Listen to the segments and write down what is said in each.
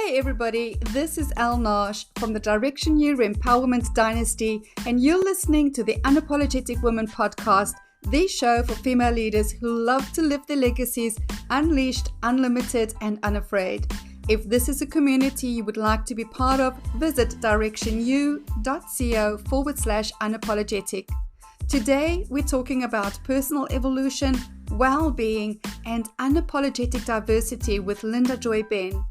Hey everybody, this is Al Nash from the Direction You Empowerment Dynasty, and you're listening to the Unapologetic Women podcast, the show for female leaders who love to live their legacies unleashed, unlimited, and unafraid. If this is a community you would like to be part of, visit directionu.co/unapologetic. Today, we're talking about personal evolution, well-being, and unapologetic diversity with Linda Joy Benn.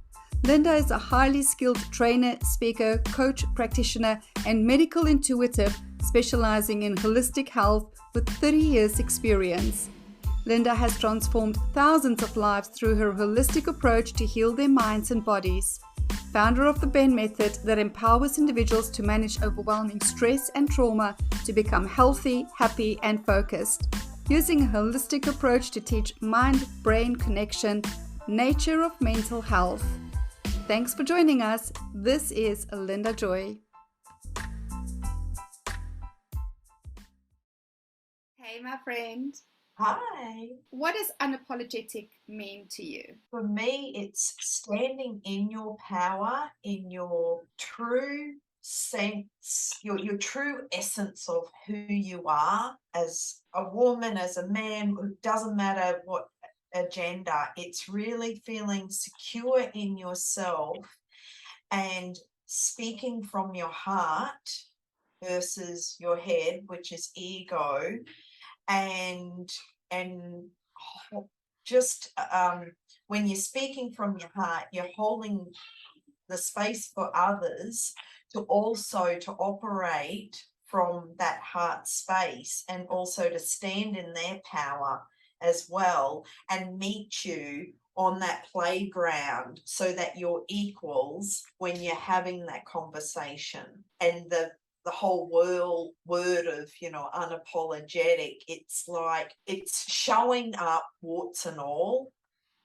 Linda is a highly skilled trainer, speaker, coach, practitioner, and medical intuitive specializing in holistic health with 30 years experience. Linda has transformed thousands of lives through her holistic approach to heal their minds and bodies. Founder of the Benn Method that empowers individuals to manage overwhelming stress and trauma to become healthy, happy, and focused. Using a holistic approach to teach mind-brain connection, nature of mental health. Thanks for joining us. This is Linda Joy. Hey, my friend. Hi. What does unapologetic mean to you? For me, it's standing in your power, in your true sense, your true essence of who you are as a woman, as a man. It doesn't matter what agenda. It's really feeling secure in yourself and speaking from your heart versus your head, which is ego, and just when you're speaking from your heart, you're holding the space for others to also to operate from that heart space, and also to stand in their power as well and meet you on that playground so that you're equals when you're having that conversation. And the whole word of, unapologetic, it's like it's showing up warts and all,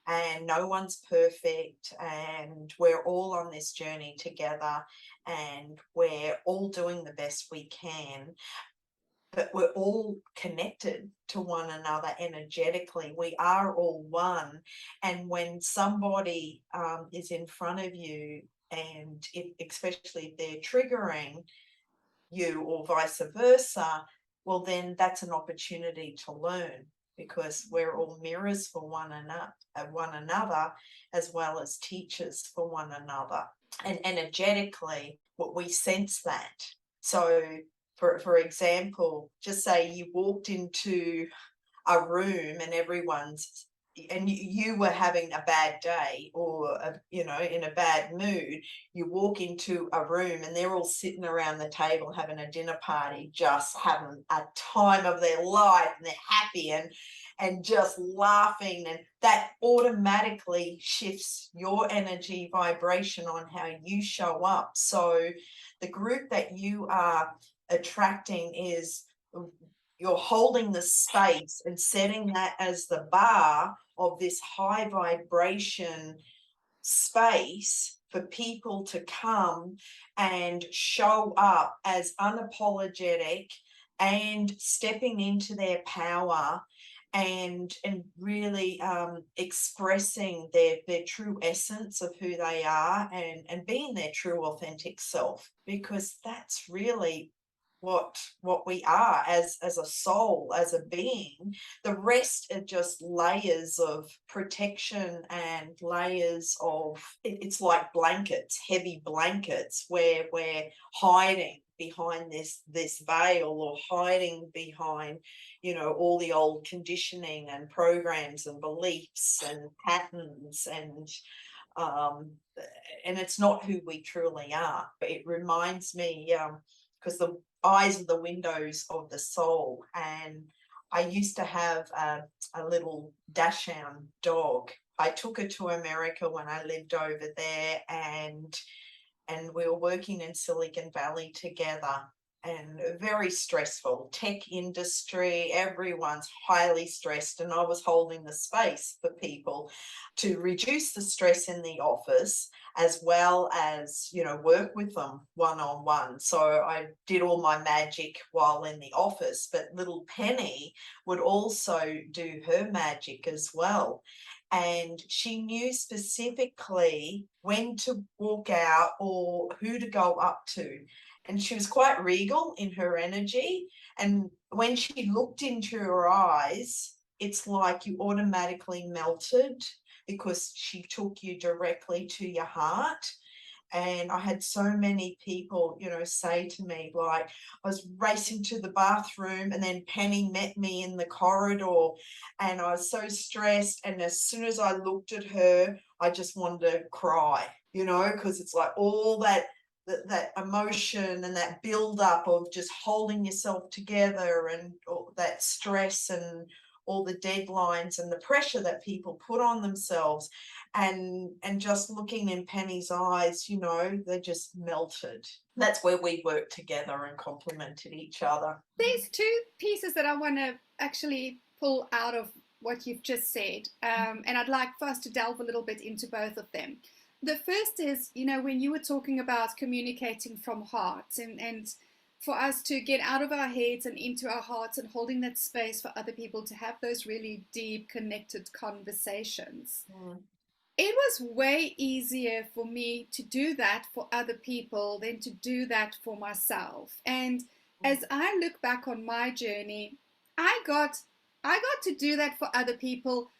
and no one's perfect, and we're all on this journey together, and we're all doing the best we can, but we're all connected to one another energetically. We are all one. And when somebody is in front of you, and especially if they're triggering you or vice versa, well, then that's an opportunity to learn, because we're all mirrors for one another, as well as teachers for one another. And energetically, what we sense that. So for example, just say you walked into a room and you were having a bad day, or in a bad mood. You walk into a room and they're all sitting around the table having a dinner party, just having a time of their life, and they're happy and just laughing, and that automatically shifts your energy vibration on how you show up. So the group that you are attracting is, you're holding the space and setting that as the bar of this high vibration space for people to come and show up as unapologetic and stepping into their power, and really expressing their true essence of who they are, and being their true authentic self, because that's really what we are as a soul, as a being. The rest are just layers of protection and layers of, it's like blankets, heavy blankets, where we're hiding behind this veil, or hiding behind all the old conditioning and programs and beliefs and patterns, and it's not who we truly are. But it reminds me, because the eyes are the windows of the soul, and I used to have a little Dachshund dog. I took her to America when I lived over there, and we were working in Silicon Valley together, and very stressful tech industry. Everyone's highly stressed, and I was holding the space for people to reduce the stress in the office, as well as work with them one-on-one. So I did all my magic while in the office, but little Penny would also do her magic as well. and she knew specifically when to walk out or who to go up to. And she was quite regal in her energy. And when she looked into her eyes, it's like you automatically melted because she took you directly to your heart. And I had so many people, say to me, like, I was racing to the bathroom and then Penny met me in the corridor and I was so stressed. And as soon as I looked at her, I just wanted to cry, because it's like all that emotion and that build up of just holding yourself together and all that stress and all the deadlines and the pressure that people put on themselves, and just looking in Penny's eyes, they just melted. That's where we worked together and complemented each other. There's two pieces that I want to actually pull out of what you've just said, and I'd like for us to delve a little bit into both of them. The first is, when you were talking about communicating from heart, and for us to get out of our heads and into our hearts and holding that space for other people to have those really deep, connected conversations. It was way easier for me to do that for other people than to do that for myself. And as I look back on my journey, I got to do that for other people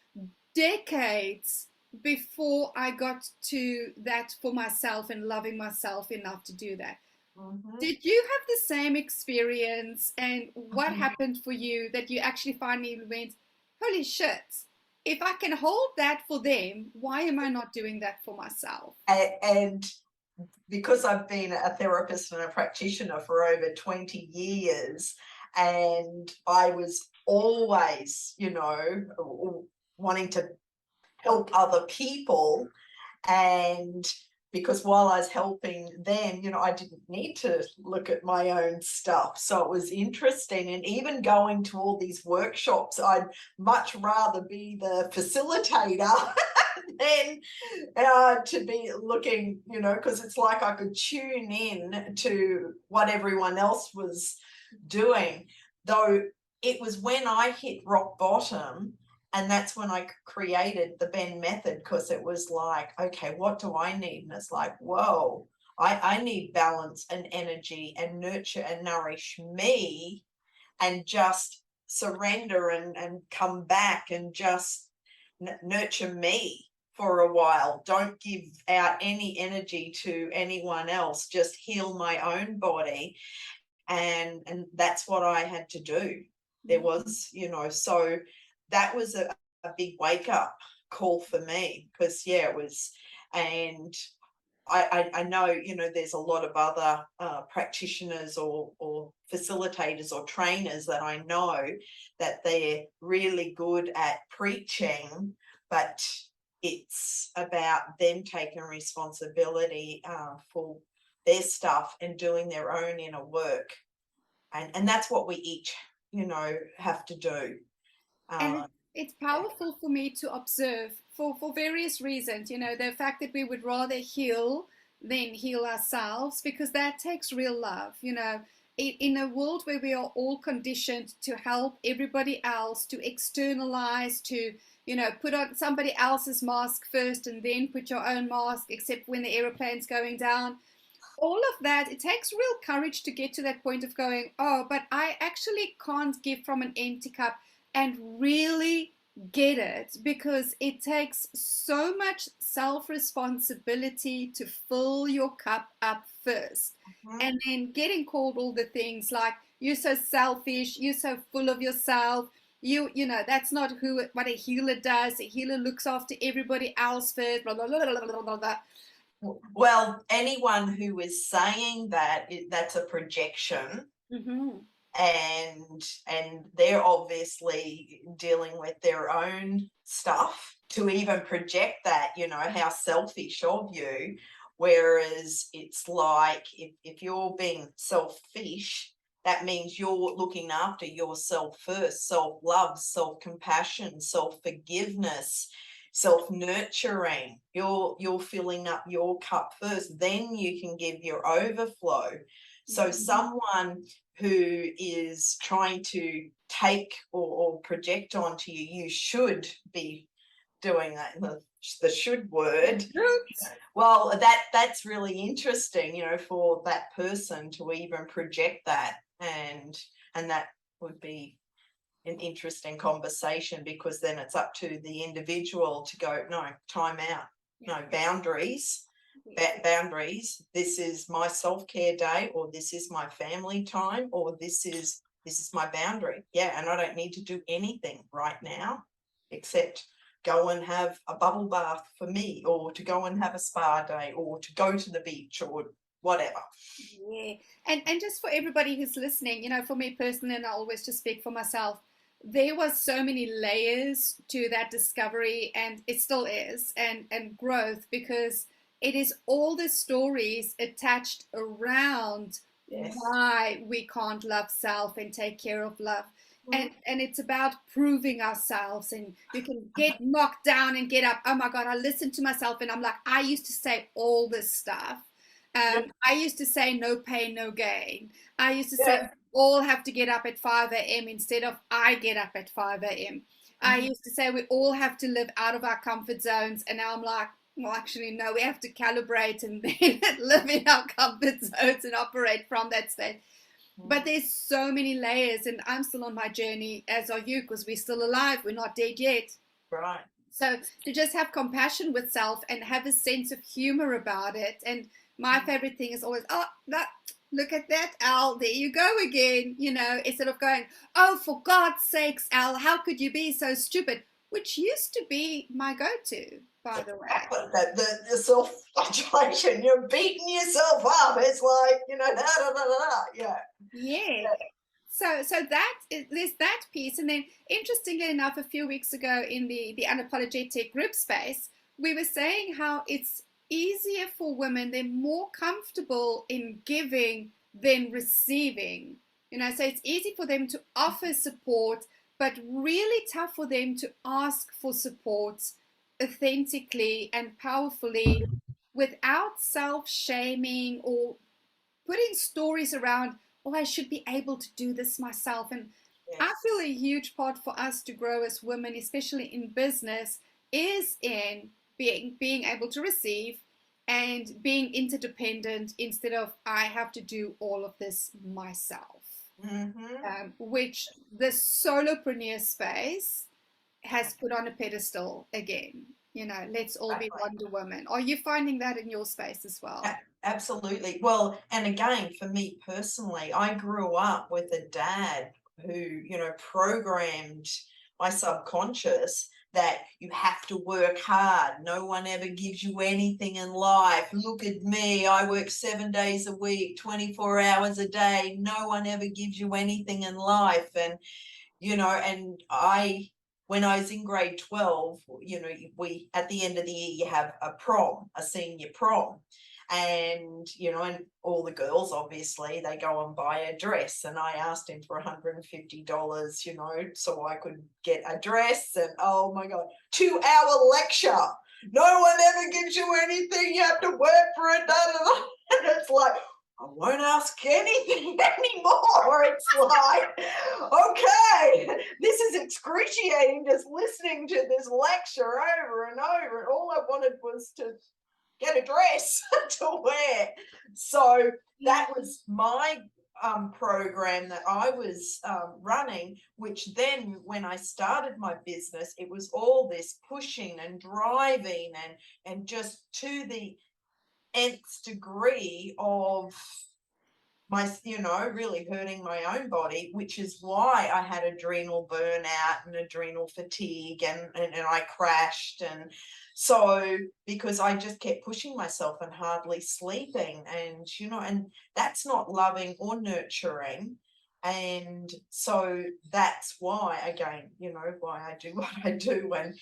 decades before I got to that for myself and loving myself enough to do that. Did you have the same experience? And what happened for you that you actually finally went, holy shit, if I can hold that for them, why am I not doing that for myself? And because I've been a therapist and a practitioner for over 20 years, and I was always, wanting to help other people, and because while I was helping them, I didn't need to look at my own stuff. So it was interesting. And even going to all these workshops, I'd much rather be the facilitator than to be looking, because it's like I could tune in to what everyone else was doing. Though it was when I hit rock bottom, and that's when I created the Benn method, because it was like, okay, what do I need? And it's like, whoa, I need balance and energy and nurture and nourish me, and just surrender and come back and just nurture me for a while. Don't give out any energy to anyone else. Just heal my own body. And that's what I had to do. There was, so that was a big wake up call for me, because it was. And I know, there's a lot of other practitioners or facilitators or trainers that I know that they're really good at preaching, but it's about them taking responsibility for their stuff and doing their own inner work. And that's what we each, have to do. And it's powerful for me to observe for various reasons. The fact that we would rather heal than heal ourselves, because that takes real love. In a world where we are all conditioned to help everybody else, to externalize, to put on somebody else's mask first and then put your own mask, except when the aeroplane's going down. All of that, it takes real courage to get to that point of going, oh, but I actually can't give from an empty cup, and really get it, because it takes so much self-responsibility to fill your cup up first. And then getting called all the things like, you're so selfish, you're so full of yourself, that's not what a healer does. A healer looks after everybody else first, blah, blah, blah, blah, blah, blah. Well, anyone who is saying that, that's a projection. And they're obviously dealing with their own stuff to even project that, how selfish of you. Whereas it's like, if you're being selfish, that means you're looking after yourself first. Self-love, self-compassion, self-forgiveness, self-nurturing. You're filling up your cup first, then you can give your overflow. So someone who is trying to take or project onto you, you should be doing that, the should word. Well, that's really interesting, for that person to even project that, and that would be an interesting conversation, because then it's up to the individual to go, no, time out, no, boundaries. Boundaries. This is my self-care day, or this is my family time, or this is my boundary. Yeah, and I don't need to do anything right now except go and have a bubble bath for me, or to go and have a spa day, or to go to the beach, or whatever. Yeah. And just for everybody who's listening, for me personally, and I always just speak for myself, there was so many layers to that discovery, and it still is, and growth, because it is all the stories attached around Yes. why we can't love self and take care of love. And it's about proving ourselves, and you can get knocked down and get up. Oh my God, I listen to myself and I'm like, I used to say all this stuff. I used to say no pain, no gain. I used to say all have to get up at 5 a.m. instead of I get up at 5 a.m. I used to say we all have to live out of our comfort zones. And now I'm like, well, actually, no, we have to calibrate and then live in our comfort zones and operate from that state. But there's so many layers, and I'm still on my journey, as are you, because we're still alive. We're not dead yet. Right. So to just have compassion with self and have a sense of humor about it. And my favorite thing is always, oh, look at that, Al, there you go again, instead of going, oh, for God's sakes, Al, how could you be so stupid? Which used to be my go-to, by the way. The self-flagellation, you're beating yourself up. It's like, yeah. Yeah. So there's that piece. And then interestingly enough, a few weeks ago in the Unapologetic group space, we were saying how it's easier for women, they're more comfortable in giving than receiving. So it's easy for them to offer support, but really tough for them to ask for support authentically and powerfully without self-shaming or putting stories around, oh, I should be able to do this myself. And I feel a huge part for us to grow as women, especially in business, is in being able to receive and being interdependent instead of I have to do all of this myself. Which the solopreneur space has put on a pedestal again. Let's all be Wonder Woman. Are you finding that in your space as well? Absolutely. Well, and again, for me personally, I grew up with a dad who, programmed my subconscious that you have to work hard. No one ever gives you anything in life. Look at me. I work 7 days a week, 24 hours a day. No one ever gives you anything in life. And, and when I was in grade 12, we, at the end of the year, you have a prom, a senior prom. And, and all the girls, obviously, they go and buy a dress. And I asked him for $150, so I could get a dress. And, oh, my God, 2-hour lecture. No one ever gives you anything. You have to work for it. And it's like, I won't ask anything anymore. It's like, okay, this is excruciating just listening to this lecture over and over. And all I wanted was to get a dress to wear. So that was my program that I was running, which then when I started my business, it was all this pushing and driving and just to the nth degree of my, really hurting my own body, which is why I had adrenal burnout and adrenal fatigue and I crashed. And so because I just kept pushing myself and hardly sleeping, and, and that's not loving or nurturing. And so that's why, again, why I do what I do, and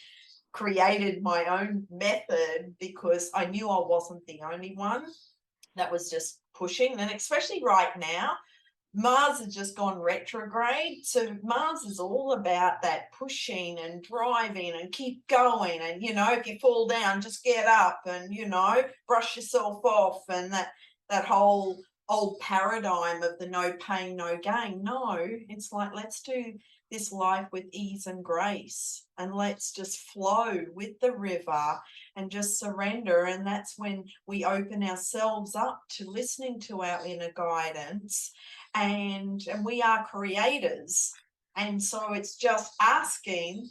created my own method, because I knew I wasn't the only one that was just pushing. And especially right now, Mars has just gone retrograde. So Mars is all about that pushing and driving and keep going. And, if you fall down, just get up and, brush yourself off. And that whole old paradigm of the no pain, no gain. No, it's like, let's do this life with ease and grace, and let's just flow with the river and just surrender. And that's when we open ourselves up to listening to our inner guidance, and we are creators. And so it's just asking,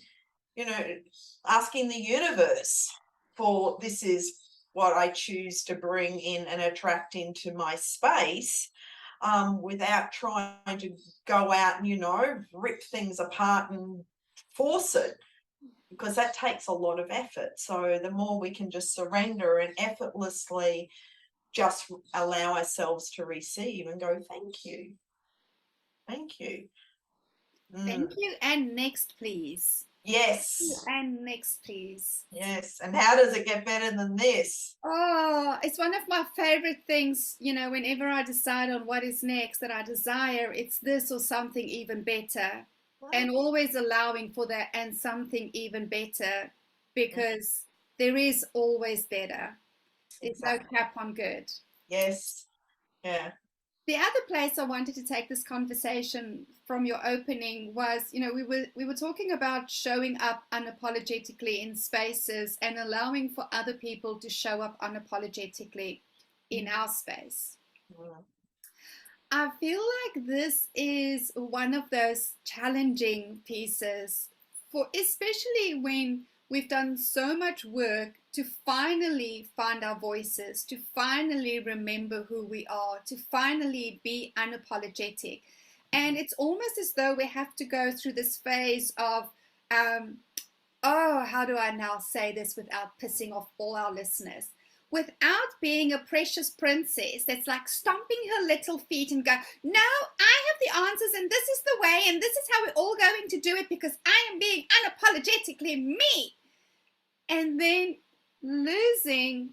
asking the universe for, this is what I choose to bring in and attract into my space, without trying to go out and, rip things apart and force it, because that takes a lot of effort. So the more we can just surrender and effortlessly just allow ourselves to receive and go, thank you. Thank you. Thank you. And next, please. Yes. And next, please. Yes. And how does it get better than this? Oh, it's one of my favorite things, whenever I decide on what is next that I desire, it's this or something even better. And always allowing for that and something even better, because there is always better. There's no cap on good. Yes. Yeah. The other place I wanted to take this conversation from your opening was, we were talking about showing up unapologetically in spaces and allowing for other people to show up unapologetically in our space. I feel like this is one of those challenging pieces, for especially when we've done so much work to finally find our voices, to finally remember who we are, to finally be unapologetic. And it's almost as though we have to go through this phase of, how do I now say this without pissing off all our listeners? Without being a precious princess that's like stomping her little feet and go, no, I have the answers and this is the way and this is how we're all going to do it because I am being unapologetically me. And then losing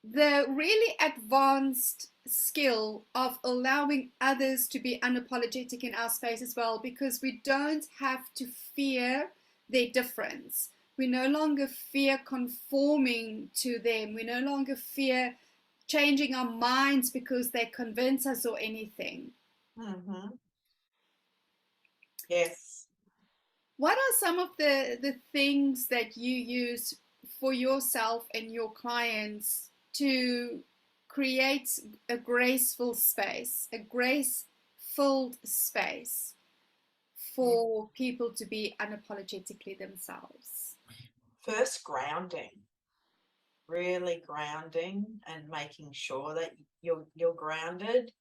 the really advanced skill of allowing others to be unapologetic in our space as well, because we don't have to fear their difference. We no longer fear conforming to them. We no longer fear changing our minds because they convince us or anything. Yes. What are some of the things that you use for yourself and your clients to create a graceful space, a grace-filled space for people to be unapologetically themselves? First, grounding. Really grounding and making sure that you're grounded.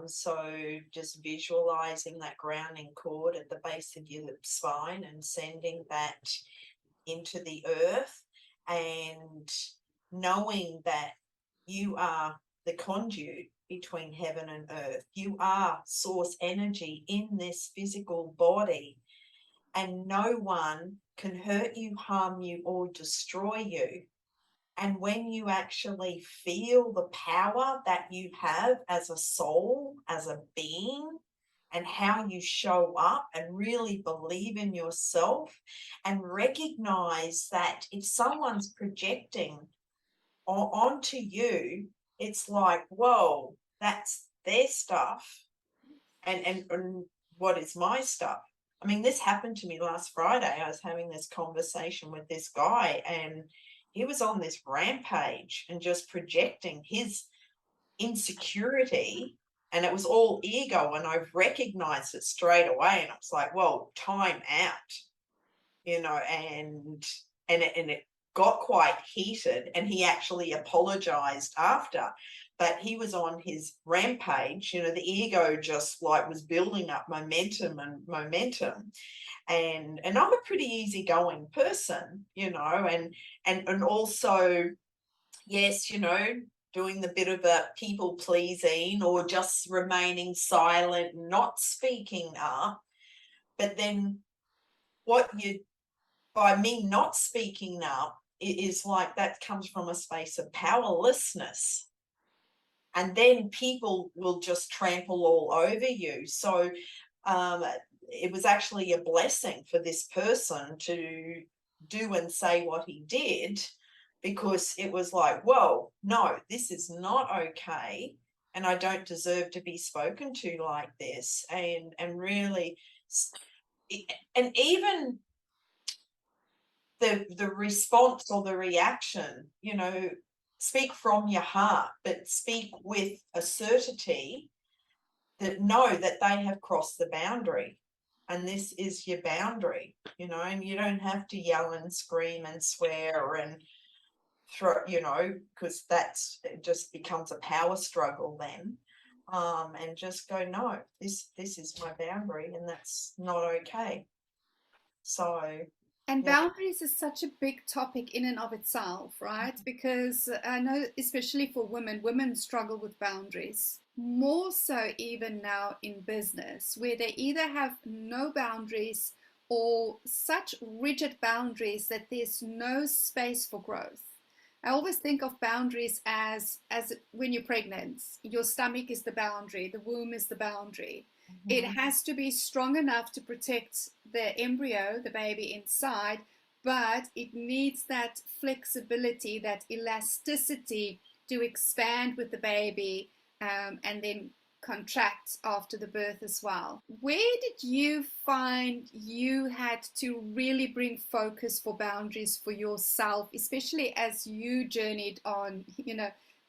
So just visualizing that grounding cord at the base of your spine and sending that into the earth, and knowing that you are the conduit between heaven and earth. You are source energy in this physical body, and no one can hurt you, harm you, or destroy you. And when you actually feel the power that you have as a soul, as a being, and how you show up and really believe in yourself and recognize that if someone's projecting onto you, it's like, whoa, that's their stuff. And what is my stuff? I mean, this happened to me last Friday. I was having this conversation with this guy, and he was on this rampage and just projecting his insecurity, and it was all ego, and I've recognized it straight away, and I was like, well, time out, and it got quite heated, and he actually apologized after, but he was on his rampage. The ego just like was building up momentum, and I'm a pretty easygoing person, and also, yes, doing the bit of a people pleasing or just remaining silent, not speaking up. But then by me not speaking up, it is like that comes from a space of powerlessness. And then people will just trample all over you. So it was actually a blessing for this person to do and say what he did, because it was like, whoa, no, this is not okay, and I don't deserve to be spoken to like this. And really, and even the response or the reaction, speak from your heart, but speak with a certainty that know that they have crossed the boundary, and this is your boundary, and you don't have to yell and scream and swear and throw, because it just becomes a power struggle then. And just go, no, this is my boundary, and that's not okay. So, and yeah. boundaries is such a big topic in and of itself, right? Because I know, especially for women struggle with boundaries. More so even now in business, where they either have no boundaries or such rigid boundaries that there's no space for growth. I always think of boundaries as when you're pregnant, your stomach is the boundary, the womb is the boundary. It has to be strong enough to protect the embryo, the baby inside, but it needs that flexibility, that elasticity to expand with the baby, and then contract after the birth as well. Where did you find you had to really bring focus for boundaries for yourself, especially as you journeyed on,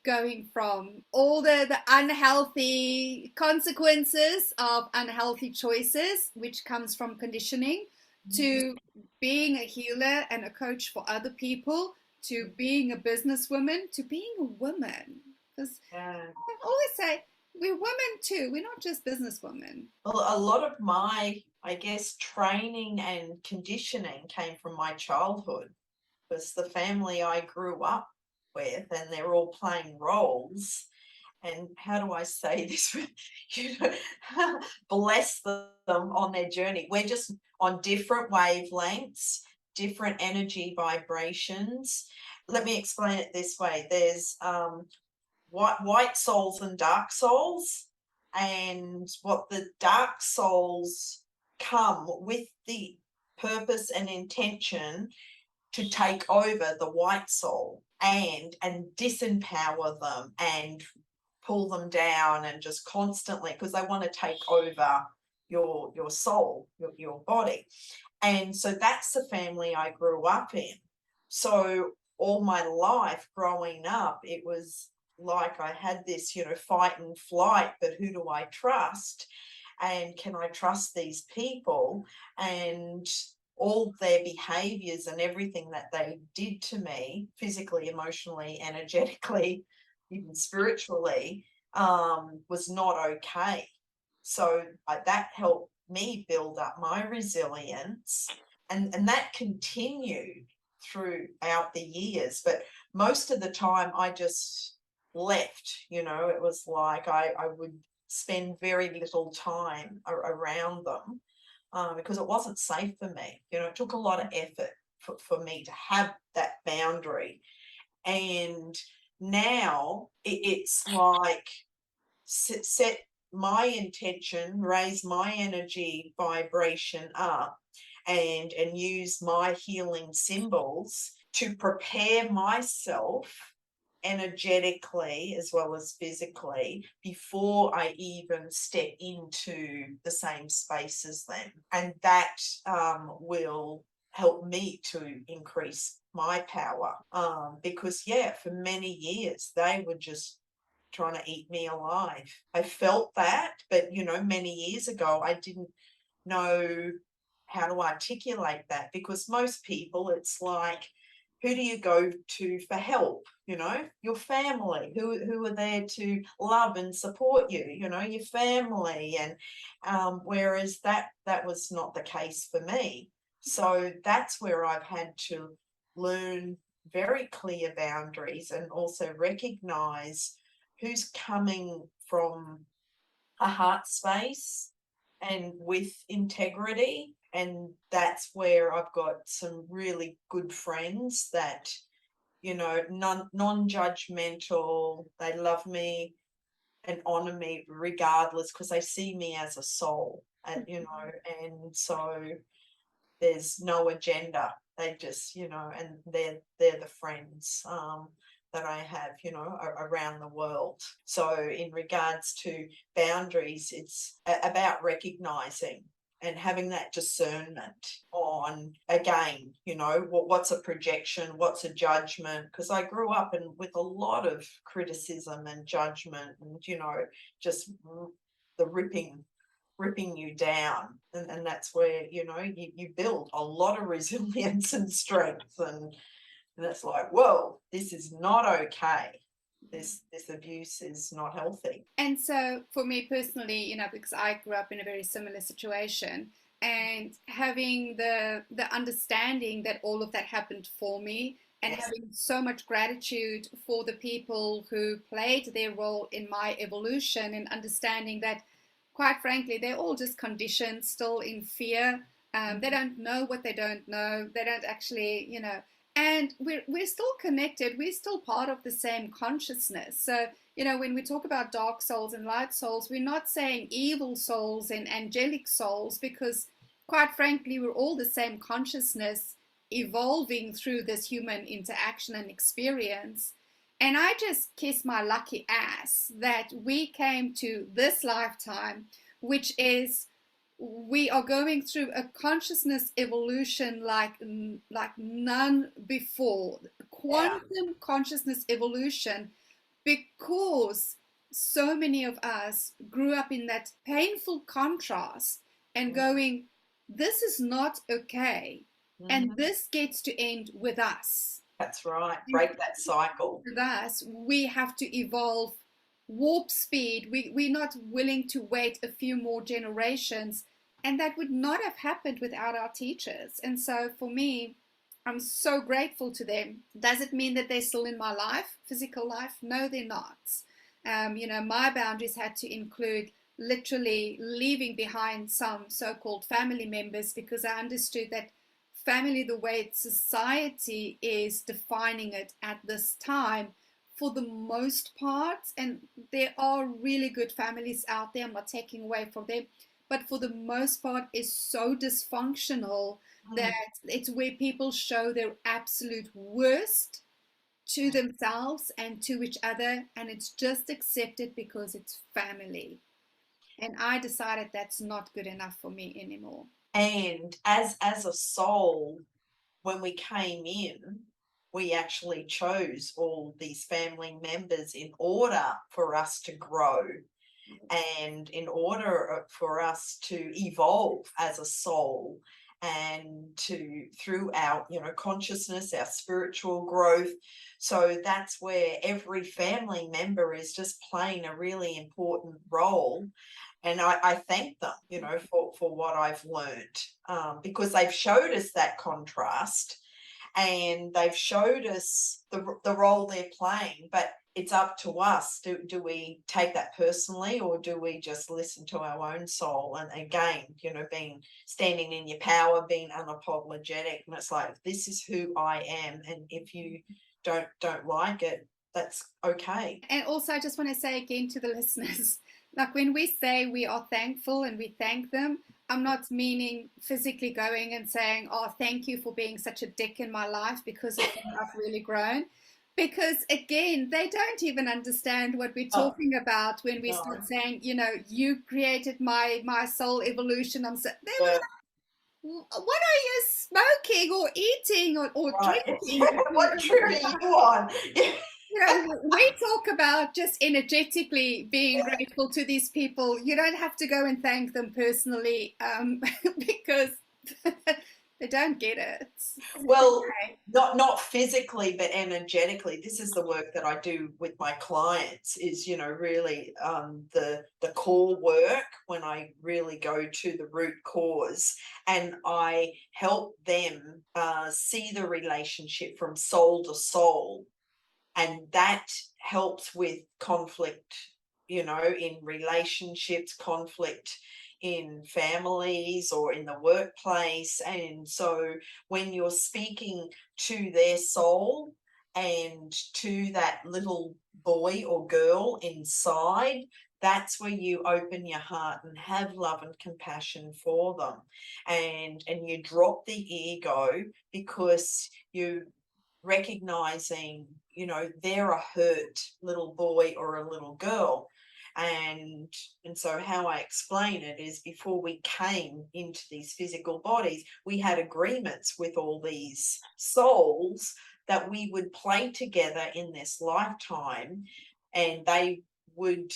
going from all the unhealthy consequences of unhealthy choices, which comes from conditioning, to being a healer and a coach for other people, to being a businesswoman, to being a woman? Because I always say, we're women too. We're not just businesswomen. Well, a lot of my, I guess, training and conditioning came from my childhood, because the family I grew up with, and they're all playing roles. And how do I say this? Bless them on their journey. We're just on different wavelengths, different energy vibrations. Let me explain it this way. There's white souls and dark souls, and what the dark souls come with the purpose and intention to take over the white soul and disempower them and pull them down, and just constantly, because they want to take over your soul, your body. And so that's the family I grew up in. So all my life growing up, it was like I had this, fight and flight, but who do I trust? And can I trust these people? And all their behaviors and everything that they did to me, physically, emotionally, energetically, even spiritually, was not okay. So that helped me build up my resilience, and that continued throughout the years. But most of the time I just left. It was like I would spend very little time around them, because it wasn't safe for me. It took a lot of effort for me to have that boundary. And now it's like set my intention, raise my energy vibration up, and use my healing symbols to prepare myself energetically as well as physically before I even step into the same space as them. And that will help me to increase my power, because for many years they were just trying to eat me alive. I felt that, but many years ago I didn't know how to articulate that, because most people, it's like, who do you go to for help? Your family, who are there to love and support you, your family. And whereas that was not the case for me. So that's where I've had to learn very clear boundaries, and also recognize who's coming from a heart space and with integrity. And that's where I've got some really good friends that, non-judgmental. They love me and honor me regardless, because they see me as a soul. And and so there's no agenda. They just, and they're the friends that I have, around the world. So in regards to boundaries, it's about recognizing and having that discernment on, again, what's a projection, what's a judgment, because I grew up with a lot of criticism and judgment and just the ripping you down, and that's where you build a lot of resilience and strength, and it's like, whoa, this is not okay. This abuse is not healthy. And so for me personally, because I grew up in a very similar situation, and having the understanding that all of that happened for me, and Yes. having so much gratitude for the people who played their role in my evolution, and understanding that, quite frankly, they're all just conditioned, still in fear. They don't know what they don't know. They don't actually, and we're still connected. We're still part of the same consciousness. So, when we talk about dark souls and light souls, we're not saying evil souls and angelic souls, because quite frankly, we're all the same consciousness evolving through this human interaction and experience. And I just kiss my lucky ass that we came to this lifetime, which is, we are going through a consciousness evolution like none before, quantum consciousness evolution, because so many of us grew up in that painful contrast and going, this is not okay, and this gets to end with us. That's right. Break that cycle. With us, we have to evolve warp speed. We're not willing to wait a few more generations, and that would not have happened without our teachers. And so for me, I'm so grateful to them. Does it mean that they're still in my life, physical life? No, they're not. My boundaries had to include literally leaving behind some so-called family members, because I understood that family, the way society is defining it at this time, for the most part, and there are really good families out there, I'm not taking away from them, but for the most part is so dysfunctional that it's where people show their absolute worst to themselves and to each other, and it's just accepted because it's family. And I decided that's not good enough for me anymore. And as a soul, when we came in, we actually chose all these family members in order for us to grow, and in order for us to evolve as a soul, and through our consciousness, our spiritual growth. So that's where every family member is just playing a really important role. And I thank them, for what I've learned, because they've showed us that contrast, and they've showed us the role they're playing. But it's up to us. Do we take that personally, or do we just listen to our own soul? And again, standing in your power, being unapologetic. And it's like, this is who I am. And if you don't like it, that's okay. And also, I just want to say again to the listeners, like when we say we are thankful and we thank them, I'm not meaning physically going and saying, oh, thank you for being such a dick in my life, because I've really grown. Because again, they don't even understand what we're talking about when we start saying, you created my soul evolution. They were like, what are you smoking or eating or drinking? What trip are you on? We talk about just energetically being grateful to these people. You don't have to go and thank them personally, because they don't get it. Well, not physically, but energetically. This is the work that I do with my clients, is really the core work, when I really go to the root cause, and I help them see the relationship from soul to soul. And that helps with conflict, in relationships, conflict in families or in the workplace. And so when you're speaking to their soul and to that little boy or girl inside, that's where you open your heart and have love and compassion for them. And you drop the ego, because you recognizing, they're a hurt little boy or a little girl. And so how I explain it is, before we came into these physical bodies, we had agreements with all these souls that we would play together in this lifetime, and they would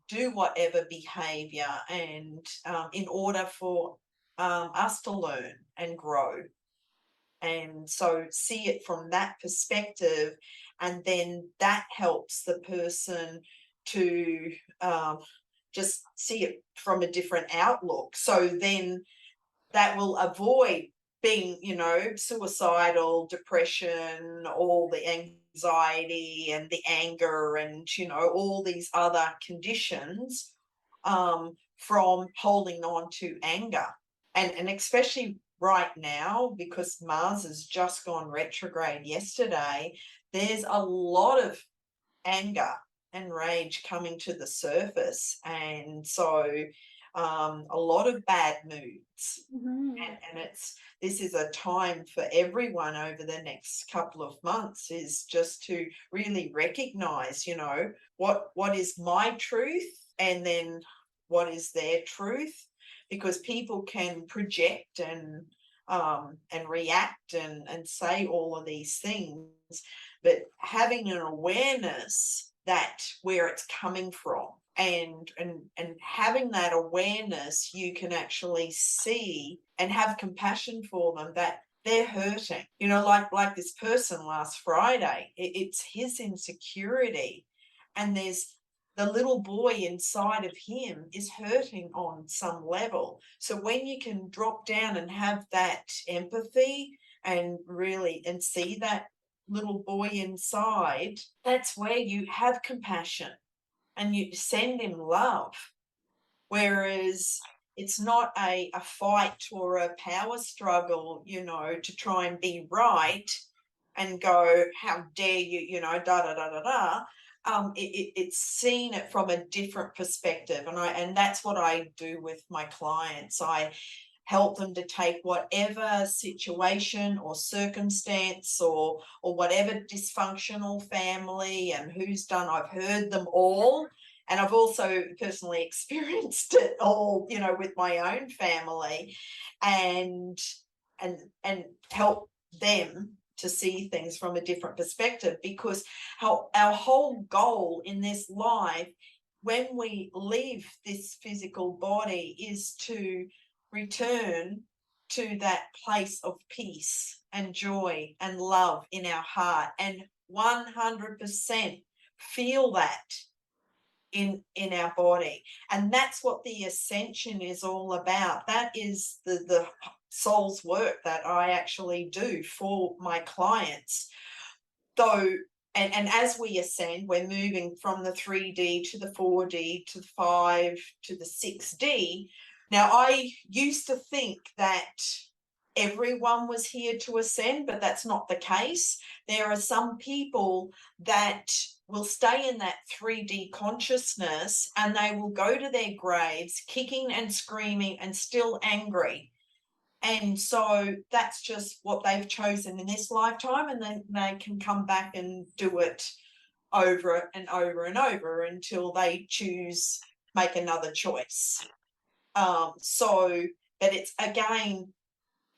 do whatever behavior and in order for us to learn and grow. And so see it from that perspective, and then that helps the person to just see it from a different outlook. So then that will avoid being, suicidal, depression, all the anxiety and the anger and, all these other conditions from holding on to anger. And especially right now, because Mars has just gone retrograde yesterday, there's a lot of anger and rage coming to the surface. And so a lot of bad moods. And this is a time for everyone over the next couple of months, is just to really recognize, what is my truth, and then what is their truth, because people can project and react and say all of these things, but having an awareness that where it's coming from, and having that awareness, you can actually see and have compassion for them, that they're hurting. Like this person last Friday, it's his insecurity, and there's the little boy inside of him is hurting on some level. So when you can drop down and have that empathy and really and see that little boy inside, that's where you have compassion and you send him love. Whereas it's not a fight or a power struggle, to try and be right and go, how dare you, da da da da da. It's seen it from a different perspective, and that's what I do with my clients. I help them to take whatever situation or circumstance or whatever dysfunctional family, and I've heard them all, and I've also personally experienced it all, with my own family, and help them to see things from a different perspective, because our whole goal in this life, when we leave this physical body, is to return to that place of peace and joy and love in our heart, and 100% feel that in our body. And that's what the ascension is all about. That is the soul's work that I actually do for my clients. Though, and as we ascend, we're moving from the 3D to the 4D to the 5 to the 6D. Now, I used to think that everyone was here to ascend, but that's not the case. There are some people that will stay in that 3D consciousness, and they will go to their graves kicking and screaming and still angry. And so that's just what they've chosen in this lifetime, and then they can come back and do it over and over and over until they make another choice. But it's, again,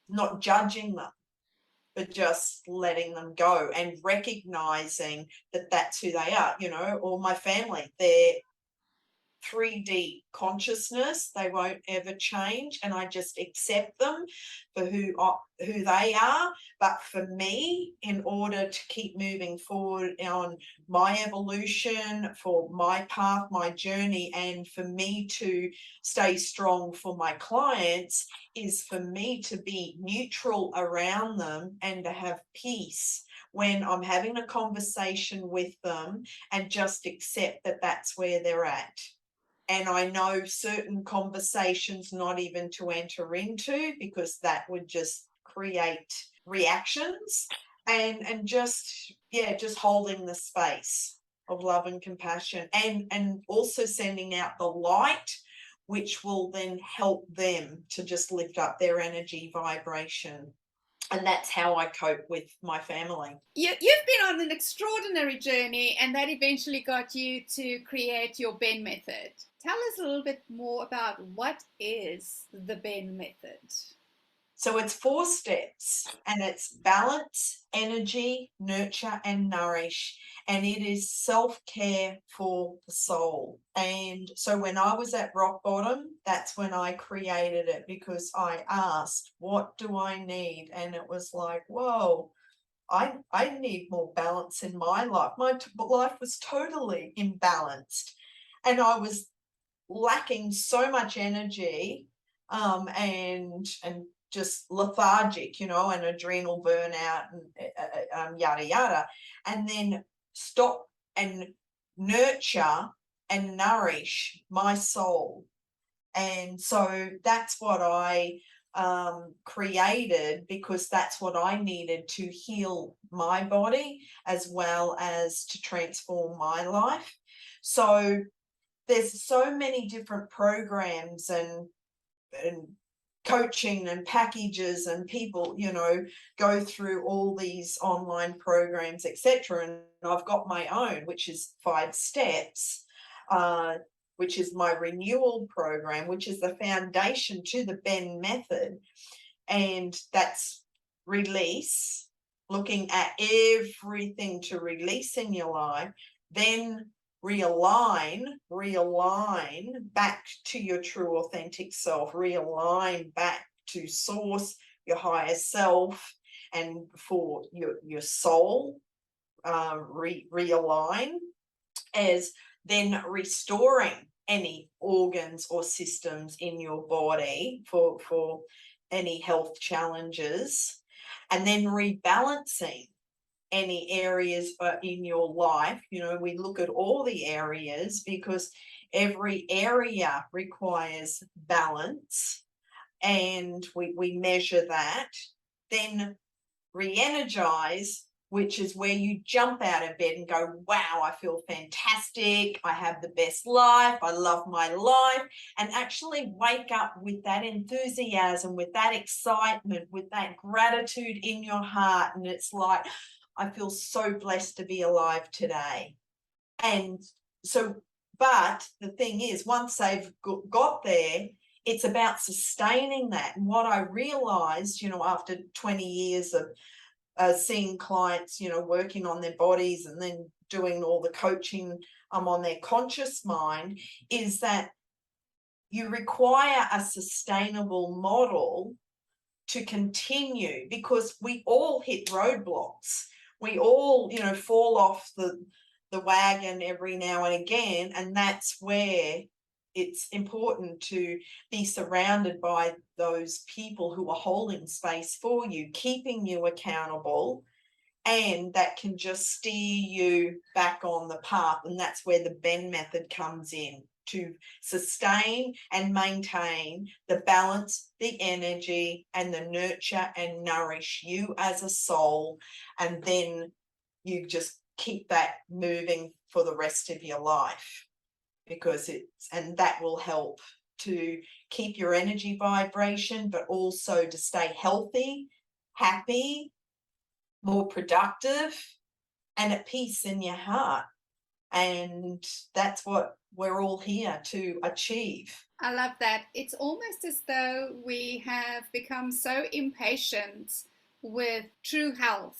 not judging them, but just letting them go and recognizing that that's who they are, or my family, they're 3D consciousness, they won't ever change, and I just accept them for who they are. But for me, in order to keep moving forward on my evolution, for my path, my journey, and for me to stay strong for my clients, is for me to be neutral around them and to have peace when I'm having a conversation with them, and just accept that that's where they're at. And I know certain conversations not even to enter into, because that would just create reactions, and just holding the space of love and compassion, and also sending out the light, which will then help them to just lift up their energy vibration. And that's how I cope with my family. You've been on an extraordinary journey, and that eventually got you to create your Ben method. Tell us a little bit more about what is the Ben method. So it's 4 steps, and it's balance, energy, nurture, and nourish. And it is self-care for the soul. And so when I was at rock bottom, that's when I created it, because I asked, what do I need? And it was like, whoa, I need more balance in my life. My life was totally imbalanced, and I was lacking so much energy, and just lethargic, and adrenal burnout, and yada yada. And then stop and nurture and nourish my soul. And so that's what I created, because that's what I needed to heal my body as well as to transform my life. So there's so many different programs and coaching and packages, and people, go through all these online programs, etc. And I've got my own, which is 5 steps, which is my renewal program, which is the foundation to the Ben method. And that's release, looking at everything to release in your life, then realign back to your true authentic self, realign back to source, your higher self, and for your soul, realign, as then restoring any organs or systems in your body for any health challenges, and then rebalancing any areas in your life. We look at all the areas, because every area requires balance, and we measure that. Then re-energize, which is where you jump out of bed and go, wow, I feel fantastic, I have the best life, I love my life, and actually wake up with that enthusiasm, with that excitement, with that gratitude in your heart. And it's like, I feel so blessed to be alive today. And so, but the thing is, once they've got there, it's about sustaining that. And what I realized, after 20 years of seeing clients, working on their bodies and then doing all the coaching on their conscious mind, is that you require a sustainable model to continue, because we all hit roadblocks. We all, fall off the wagon every now and again. And that's where it's important to be surrounded by those people who are holding space for you, keeping you accountable, and that can just steer you back on the path. And that's where the Ben method comes in, to sustain and maintain the balance, the energy, and the nurture and nourish you as a soul. And then you just keep that moving for the rest of your life, because and that will help to keep your energy vibration, but also to stay healthy, happy, more productive, and at peace in your heart. And that's what we're all here to achieve. I love that. It's almost as though we have become so impatient with true health.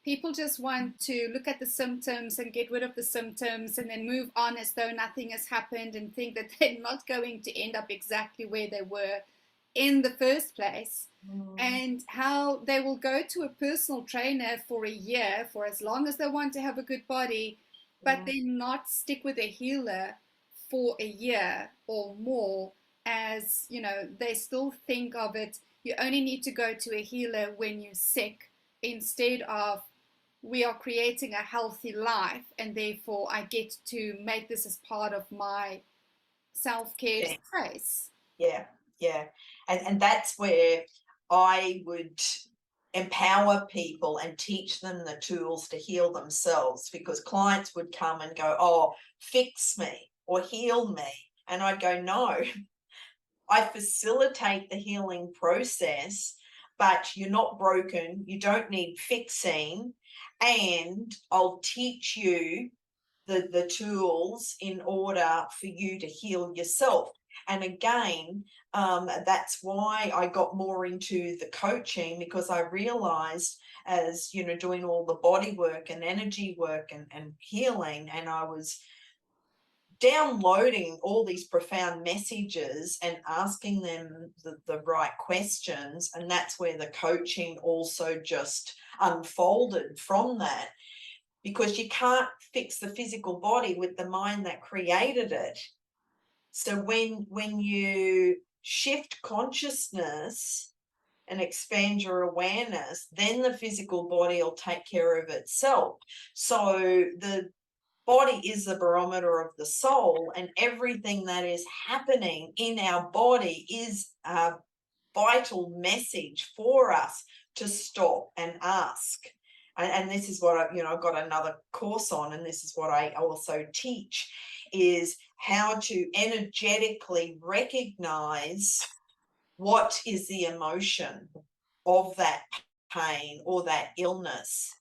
People just want to look at the symptoms and get rid of the symptoms and then move on as though nothing has happened, and think that they're not going to end up exactly where they were in the first place. And how they will go to a personal trainer for a year, for as long as they want to have a good body, but then not stick with a healer for a year or more, as they still think of it, you only need to go to a healer when you're sick, instead of, we are creating a healthy life, and therefore I get to make this as part of my self-care space. Yeah. And that's where I would empower people and teach them the tools to heal themselves, because clients would come and go, oh, fix me or heal me. And I'd go, no, I facilitate the healing process, but you're not broken. You don't need fixing. And I'll teach you the tools in order for you to heal yourself. And again, that's why I got more into the coaching, because I realized, as you know, doing all the body work and energy work and healing, and I was downloading all these profound messages and asking them the right questions. And that's where the coaching also just unfolded from that, because you can't fix the physical body with the mind that created it. So when you shift consciousness and expand your awareness, then the physical body will take care of itself. So the body is the barometer of the soul, and everything that is happening in our body is a vital message for us to stop and ask. And this is what I've got another course on, and this is what I also teach, is how to energetically recognize what is the emotion of that pain or that illness.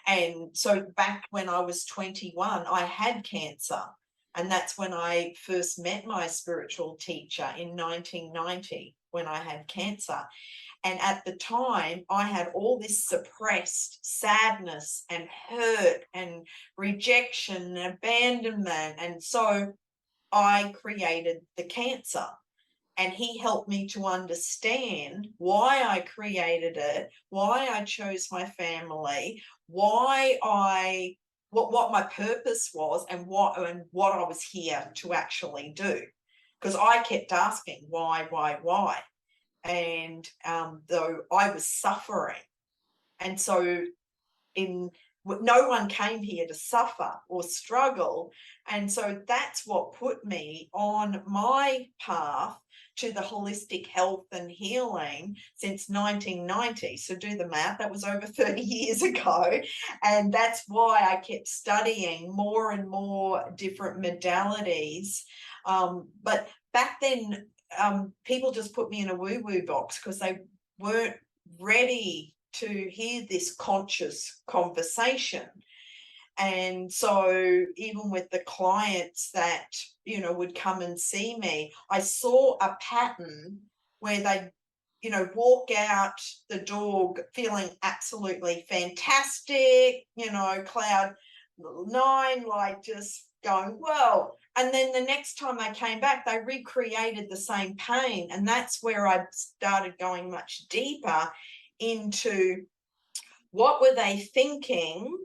And so back when I was 21, I had cancer. And that's when I first met my spiritual teacher in 1990, when I had cancer. And at the time, I had all this suppressed sadness and hurt and rejection and abandonment. And so I created the cancer. And he helped me to understand why I created it, why I chose my family, what my purpose was, and what I was here to actually do. Because I kept asking why, and though I was suffering, and so no one came here to suffer or struggle, and so that's what put me on my path to the holistic health and healing since 1990. So do the math, that was over 30 years ago. And that's why I kept studying more and more different modalities. But back then, people just put me in a woo-woo box because they weren't ready to hear this conscious conversation. And so even with the clients that, would come and see me, I saw a pattern where they, walk out the door feeling absolutely fantastic, cloud nine, like just going, whoa. And then the next time they came back, they recreated the same pain. And that's where I started going much deeper into what were they thinking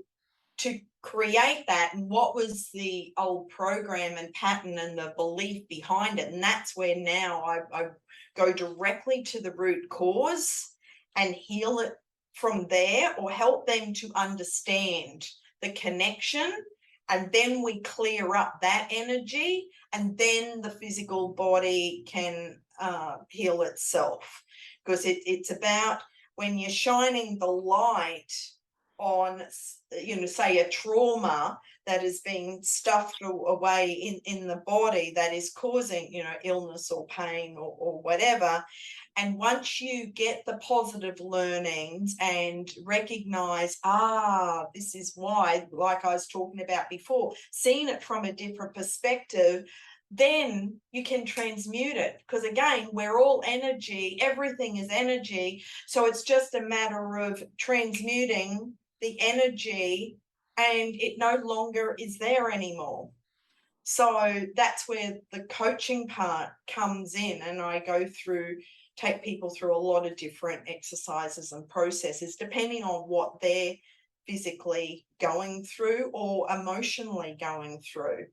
to create that, and what was the old program and pattern and the belief behind it. And that's where now I go directly to the root cause and heal it from there, or help them to understand the connection, and then we clear up that energy, and then the physical body can heal itself. Because it's about, when you're shining the light on, say a trauma that is being stuffed away in the body that is causing, illness or pain or whatever. And once you get the positive learnings and recognize, this is why, like I was talking about before, seeing it from a different perspective, then you can transmute it. Because again, we're all energy, everything is energy. So it's just a matter of transmuting the energy, and it no longer is there anymore. So that's where the coaching part comes in, and I take people through a lot of different exercises and processes depending on what they're physically going through or emotionally going through.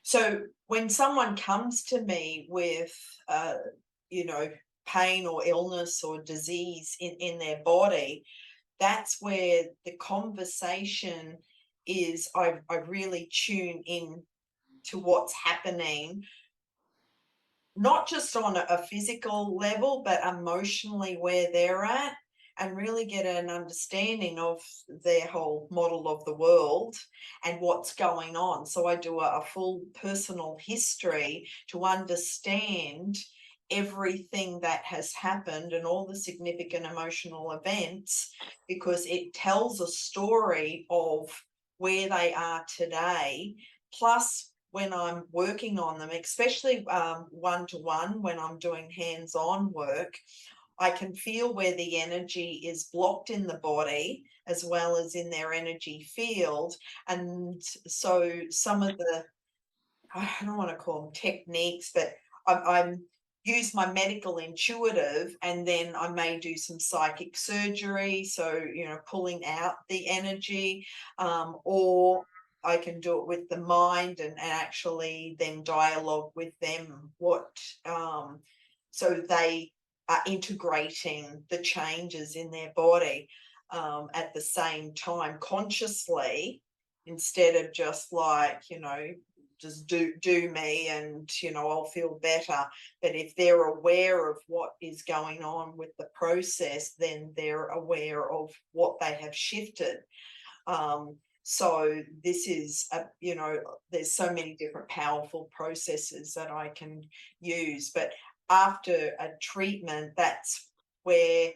So when someone comes to me with, pain or illness or disease in their body, that's where the conversation is, I really tune in to what's happening, not just on a physical level, but emotionally where they're at, and really get an understanding of their whole model of the world and what's going on. So I do a full personal history to understand everything that has happened and all the significant emotional events, because it tells a story of where they are today. Plus, when I'm working on them, especially one-to-one, when I'm doing hands-on work, I can feel where the energy is blocked in the body as well as in their energy field. And so some of the, I don't want to call them techniques, but I'm use my medical intuitive, and then I may do some psychic surgery. So, pulling out the energy, or I can do it with the mind and actually then dialogue with them so they are integrating the changes in their body at the same time consciously, instead of just like, just do me and, I'll feel better. But if they're aware of what is going on with the process, then they're aware of what they have shifted. So this is, there's so many different powerful processes that I can use. But after a treatment, that's where,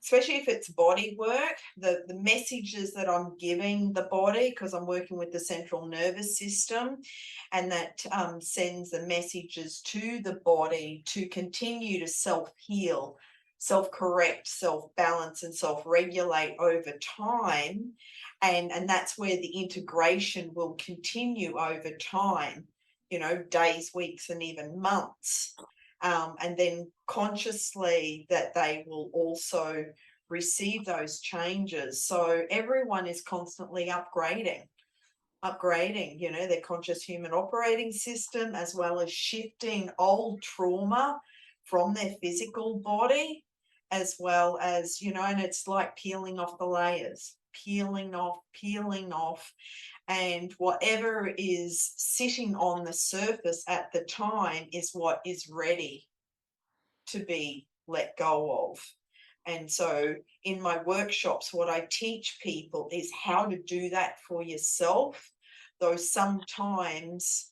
especially if it's body work, the messages that I'm giving the body, because I'm working with the central nervous system, and that sends the messages to the body to continue to self-heal, self-correct, self-balance, and self-regulate over time. And that's where the integration will continue over time, days, weeks, and even months. And then consciously that they will also receive those changes. So everyone is constantly upgrading, their conscious human operating system, as well as shifting old trauma from their physical body, as well as, and it's like peeling off the layers, peeling off. And whatever is sitting on the surface at the time is what is ready to be let go of. And so in my workshops, what I teach people is how to do that for yourself. Though sometimes,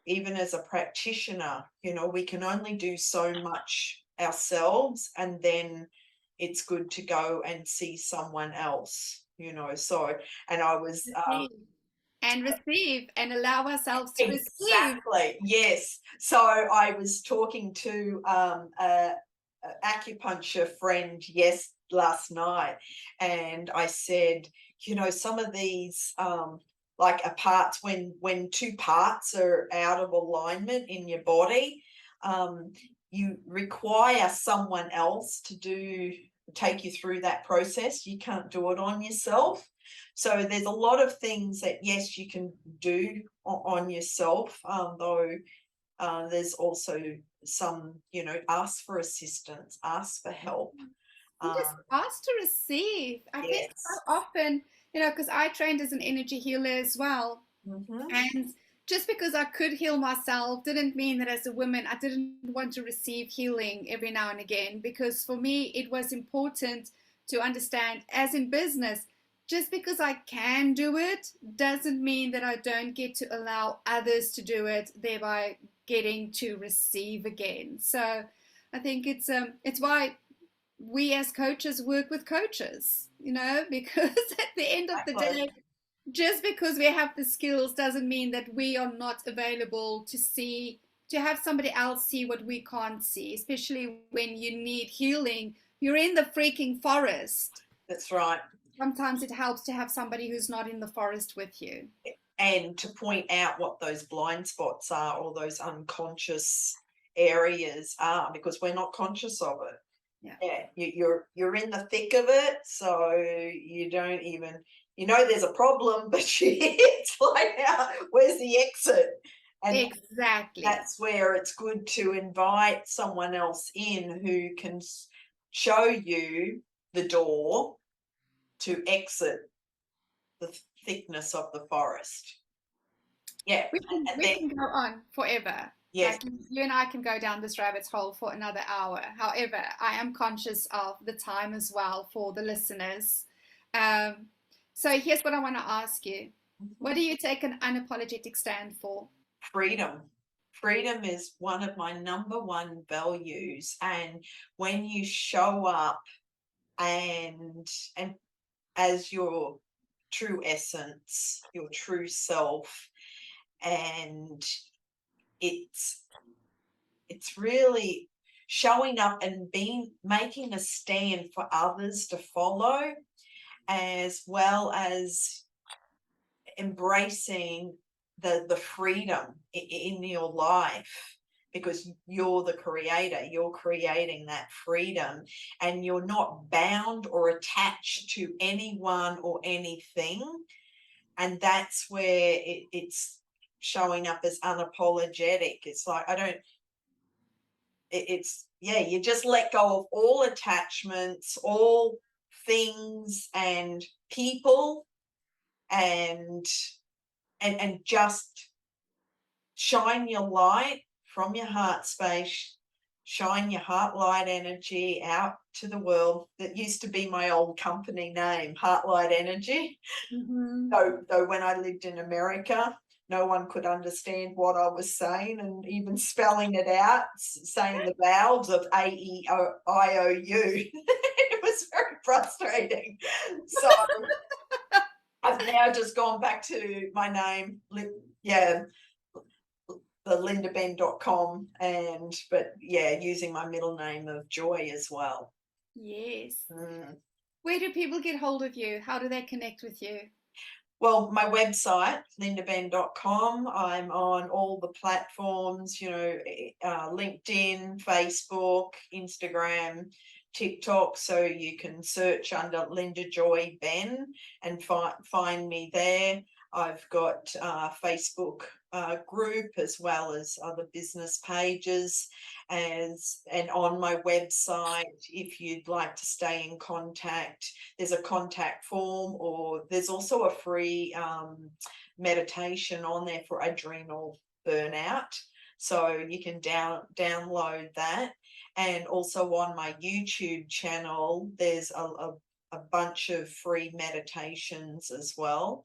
even as a practitioner, we can only do so much ourselves, and then it's good to go and see someone else, So, and I was receive and allow ourselves to receive. Exactly, yes. So I was talking to a acupuncture friend last night, and I said, some of these like parts, when two parts are out of alignment in your body, you require someone else to take you through that process. You can't do it on yourself. So there's a lot of things that, yes, you can do on yourself, though there's also some, ask for assistance, ask for help. Just ask to receive. I think so Yes. often, because I trained as an energy healer as well. And just because I could heal myself didn't mean that as a woman I didn't want to receive healing every now and again, because for me it was important to understand, as in business, just because I can do it doesn't mean that I don't get to allow others to do it, thereby getting to receive again. So I think it's why we as coaches work with coaches, because at the end of the day, just because we have the skills doesn't mean that we are not available to have somebody else see what we can't see, especially when you need healing. You're in the freaking forest. That's right. Sometimes it helps to have somebody who's not in the forest with you. And to point out what those blind spots are, or those unconscious areas are, because we're not conscious of it. Yeah, you're in the thick of it, so you don't even, there's a problem, but it's like, where's the exit? And exactly, that's where it's good to invite someone else in who can show you the door to exit the thickness of the forest. Yeah, we can go on forever. Yes. Like you and I can go down this rabbit hole for another hour. However, I am conscious of the time as well for the listeners. So here's what I want to ask you. What do you take an unapologetic stand for? Freedom. freedom is one of my number one values. And when you show up and as your true essence, your true self, and it's really showing up and making a stand for others to follow, as well as embracing the freedom in your life, because you're the creator, you're creating that freedom, and you're not bound or attached to anyone or anything. And that's where it's showing up as unapologetic. It's like, you just let go of all attachments, all things and people, and just shine your light from your heart space, shine your heart light energy out to the world. That used to be my old company name, Heartlight Energy. Mm-hmm. Though when I lived in America, no one could understand what I was saying, and even spelling it out, saying the vowels of AEIOU. It was very frustrating. So I've now just gone back to my name, the lindabenn.com, but using my middle name of Joy as well. Yes. Mm. Where do people get hold of you? How do they connect with you? Well, my website, lindabenn.com. I'm on all the platforms, LinkedIn, Facebook, Instagram, TikTok. So you can search under Linda Joy Benn and find me there. I've got a Facebook group, as well as other business pages, and on my website, if you'd like to stay in contact, there's a contact form, or there's also a free meditation on there for adrenal burnout. So you can download that. And also on my YouTube channel, there's a bunch of free meditations as well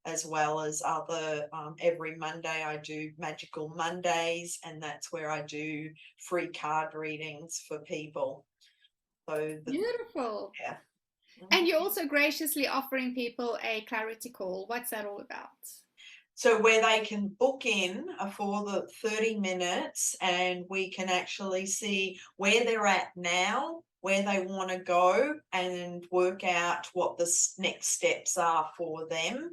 as other, every Monday I do Magical Mondays, and that's where I do free card readings for people. So Beautiful. Yeah. And you're also graciously offering people a clarity call. What's that all about? So where they can book in for the 30 minutes, and we can actually see where they're at now, where they want to go, and work out what the next steps are for them.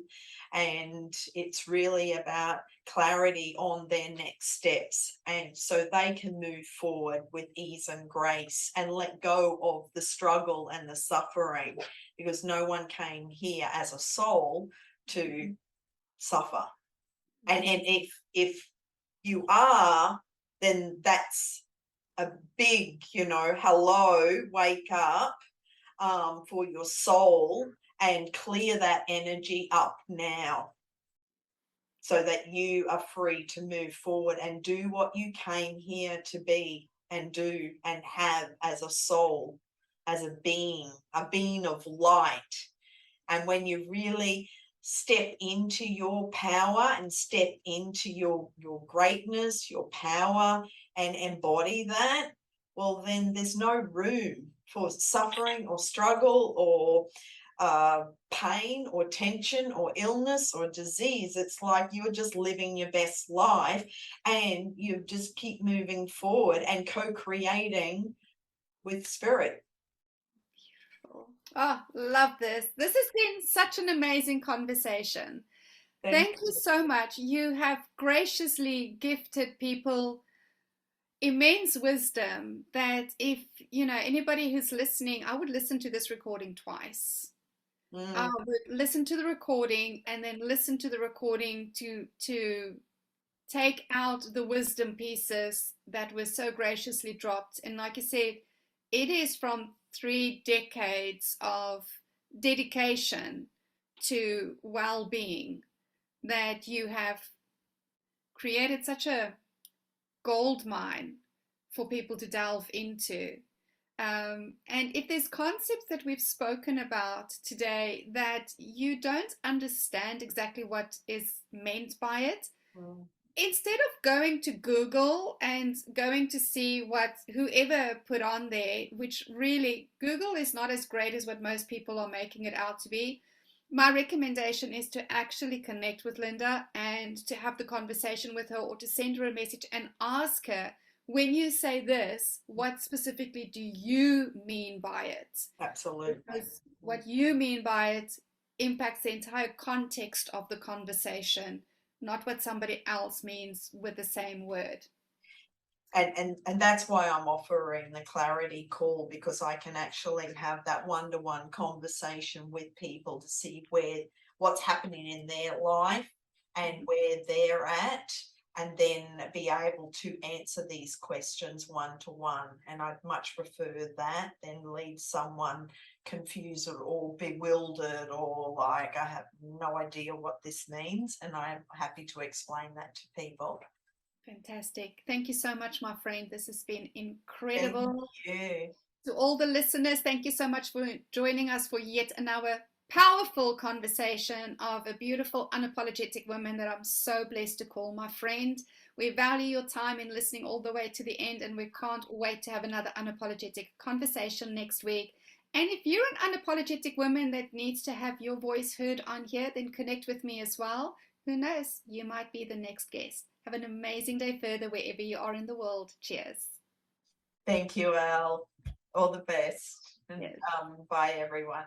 And it's really about clarity on their next steps, and so they can move forward with ease and grace and let go of the struggle and the suffering, because no one came here as a soul to suffer. And if you are, then that's a big, hello, wake up, for your soul, and clear that energy up now, so that you are free to move forward and do what you came here to be and do and have as a soul, as a being of light. And when you really step into your power and step into your greatness, your power, and embody that, well, then there's no room for suffering or struggle or pain or tension or illness or disease. It's like you're just living your best life, and you just keep moving forward and co-creating with spirit. Oh, love this. This has been such an amazing conversation. Thank you so much. You have graciously gifted people immense wisdom that, if anybody who's listening, I would listen to this recording twice. I would listen to the recording and then listen to the recording to take out the wisdom pieces that were so graciously dropped. And like I said, it is from 3 decades of dedication to well-being that you have created such a gold mine for people to delve into. And if there's concepts that we've spoken about today that you don't understand exactly what is meant by it, instead of going to Google and going to see what whoever put on there, which really Google is not as great as what most people are making it out to be, my recommendation is to actually connect with Linda and to have the conversation with her or to send her a message and ask her, when you say this, what specifically do you mean by it? Absolutely. Because what you mean by it impacts the entire context of the conversation, not what somebody else means with the same word. And that's why I'm offering the clarity call, because I can actually have that one-to-one conversation with people to see what's happening in their life and where they're at, and then be able to answer these questions one-to-one. And I'd much prefer that than leave someone confused or bewildered, or like, I have no idea what this means, and I'm happy to explain that to people. Fantastic. Thank you so much, my friend. This has been Thank incredible. you. To all the listeners, thank you so much for joining us for yet another powerful conversation of a beautiful, unapologetic woman that I'm so blessed to call my friend. We value your time in listening all the way to the end, and we can't wait to have another unapologetic conversation next week. And if you're an unapologetic woman that needs to have your voice heard on here, then connect with me as well. Who knows? You might be the next guest. Have an amazing day further wherever you are in the world. Cheers. Thank you, Elle. All the best. And Yes. bye, everyone.